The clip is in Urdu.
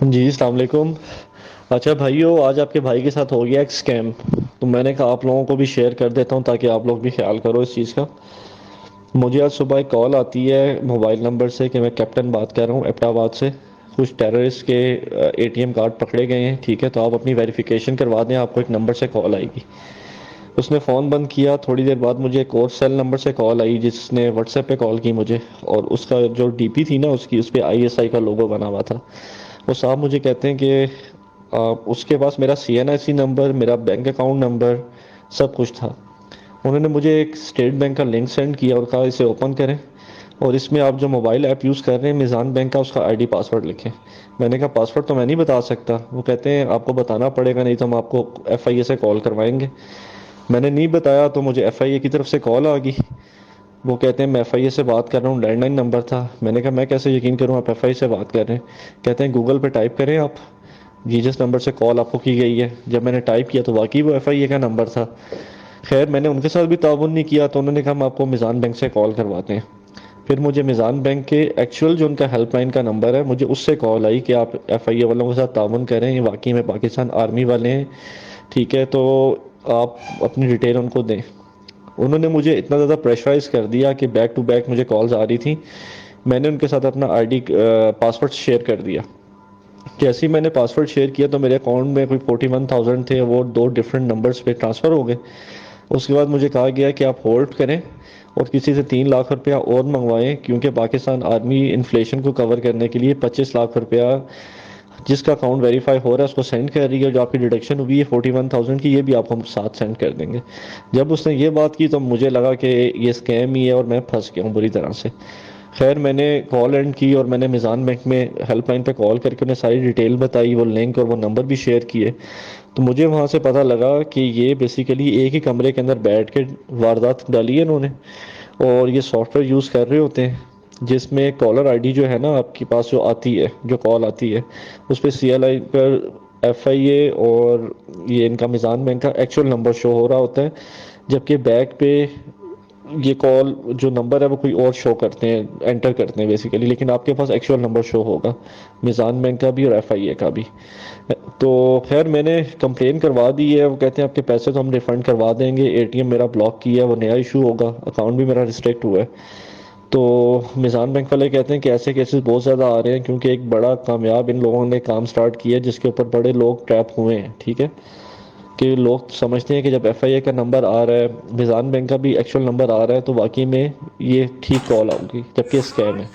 جی السلام علیکم۔ اچھا بھائیو، آج آپ کے بھائی کے ساتھ ہو گیا ایک اسکیم، تو میں نے کہا آپ لوگوں کو بھی شیئر کر دیتا ہوں تاکہ آپ لوگ بھی خیال کرو اس چیز کا۔ مجھے آج صبح ایک کال آتی ہے موبائل نمبر سے کہ میں کیپٹن بات کر رہا ہوں ایبٹ آباد سے، کچھ ٹیررسٹ کے اے ٹی ایم کارڈ پکڑے گئے ہیں، ٹھیک ہے، تو آپ اپنی ویریفیکیشن کروا دیں، آپ کو ایک نمبر سے کال آئے گی۔ اس نے فون بند کیا، تھوڑی دیر بعد مجھے ایک اور سیل نمبر سے کال آئی جس نے واٹس ایپ پہ کال کی مجھے، اور اس کا جو ڈی پی تھی نا اس پہ آئی ایس آئی کا لوگو بنا ہوا تھا۔ وہ صاحب مجھے کہتے ہیں کہ اس کے پاس میرا سی این آئی سی نمبر، میرا بینک اکاؤنٹ نمبر، سب کچھ تھا۔ انہوں نے مجھے ایک اسٹیٹ بینک کا لنک سینڈ کیا اور کہا اسے اوپن کریں، اور اس میں آپ جو موبائل ایپ یوز کر رہے ہیں میزان بینک کا، اس کا آئی ڈی پاسورڈ لکھیں۔ میں نے کہا پاسورڈ تو میں نہیں بتا سکتا۔ وہ کہتے ہیں آپ کو بتانا پڑے گا، نہیں تو ہم آپ کو ایف آئی اے سے کال کروائیں گے۔ میں نے نہیں بتایا تو مجھے ایف آئی اے کی طرف سے کال آ گئی۔ وہ کہتے ہیں میں ایف آئی اے سے بات کر رہا ہوں، لینڈ لائن نمبر تھا۔ میں نے کہا میں کیسے یقین کروں آپ ایف آئی اے سے بات کر رہے ہیں؟ کہتے ہیں گوگل پہ ٹائپ کریں آپ، جی جس نمبر سے کال آپ کو کی گئی ہے۔ جب میں نے ٹائپ کیا تو واقعی وہ ایف آئی اے کا نمبر تھا۔ خیر میں نے ان کے ساتھ بھی تعاون نہیں کیا، تو انہوں نے کہا ہم آپ کو میزان بینک سے کال کرواتے ہیں۔ پھر مجھے میزان بینک کے ایکچوئل جو ان کا ہیلپ لائن کا نمبر ہے، مجھے اس سے کال آئی کہ آپ ایف آئی اے والوں کے ساتھ تعاون کریں، یہ واقعی میں پاکستان آرمی والے ہیں، ٹھیک ہے، تو آپ اپنی ڈیٹیل ان کو دیں۔ انہوں نے مجھے اتنا زیادہ پریشرائز کر دیا کہ بیک ٹو بیک مجھے کالز آ رہی تھیں۔ میں نے ان کے ساتھ اپنا آئی ڈی پاسورڈ شیئر کر دیا۔ جیسے ہی میں نے پاسورڈ شیئر کیا تو میرے اکاؤنٹ میں کوئی 41,000 تھے، وہ دو ڈفرینٹ نمبرز پہ ٹرانسفر ہو گئے۔ اس کے بعد مجھے کہا گیا کہ آپ ہولڈ کریں اور کسی سے 3 لاکھ روپیہ اور منگوائیں، کیونکہ پاکستان آرمی انفلیشن کو کور کرنے کے لیے 25 لاکھ روپیہ جس کا اکاؤنٹ ویریفائی ہو رہا ہے اس کو سینڈ کر رہی ہے، جو آپ کی ڈیڈکشن ہوئی ہے 41,000 کی، یہ بھی آپ ہم ساتھ سینڈ کر دیں گے۔ جب اس نے یہ بات کی تو مجھے لگا کہ یہ اسکیم ہی ہے اور میں پھنس گیا ہوں بری طرح سے۔ خیر میں نے کال اینڈ کی اور میں نے میزان بینک میں ہیلپ لائن پہ کال کر کے انہیں ساری ڈیٹیل بتائی، وہ لنک اور وہ نمبر بھی شیئر کیے۔ تو مجھے وہاں سے پتہ لگا کہ یہ بیسیکلی ایک ہی کمرے کے اندر بیٹھ کے واردات ڈالی ہے انہوں نے، اور یہ سافٹ ویئر یوز کر رہے ہوتے ہیں جس میں کالر آئی ڈی جو ہے نا آپ کے پاس جو آتی ہے، جو کال آتی ہے، اس پہ سی ایل آئی پر ایف آئی اے اور یہ ان کا میزان بینک کا ایکچوئل نمبر شو ہو رہا ہوتا ہے، جبکہ بیک پہ یہ کال جو نمبر ہے وہ کوئی اور شو کرتے ہیں، انٹر کرتے ہیں بیسیکلی، لیکن آپ کے پاس ایکچوئل نمبر شو ہوگا میزان بینک کا بھی اور ایف آئی اے کا بھی۔ تو خیر میں نے کمپلین کروا دی ہے، وہ کہتے ہیں آپ کے پیسے تو ہم ریفنڈ کروا دیں گے، اے ٹی ایم میرا بلاک کیا ہے، وہ نیا ایشو ہوگا، اکاؤنٹ بھی میرا ریسٹرکٹ ہوا ہے۔ تو میزان بینک والے کہتے ہیں کہ ایسے کیسز بہت زیادہ آ رہے ہیں، کیونکہ ایک بڑا کامیاب ان لوگوں نے کام سٹارٹ کیا ہے جس کے اوپر بڑے لوگ ٹریپ ہوئے ہیں، ٹھیک ہے، کہ لوگ سمجھتے ہیں کہ جب ایف آئی اے کا نمبر آ رہا ہے، میزان بینک کا بھی ایکچوئل نمبر آ رہا ہے، تو واقعی میں یہ ٹھیک کال آؤگی، جبکہ اسکیم ہے۔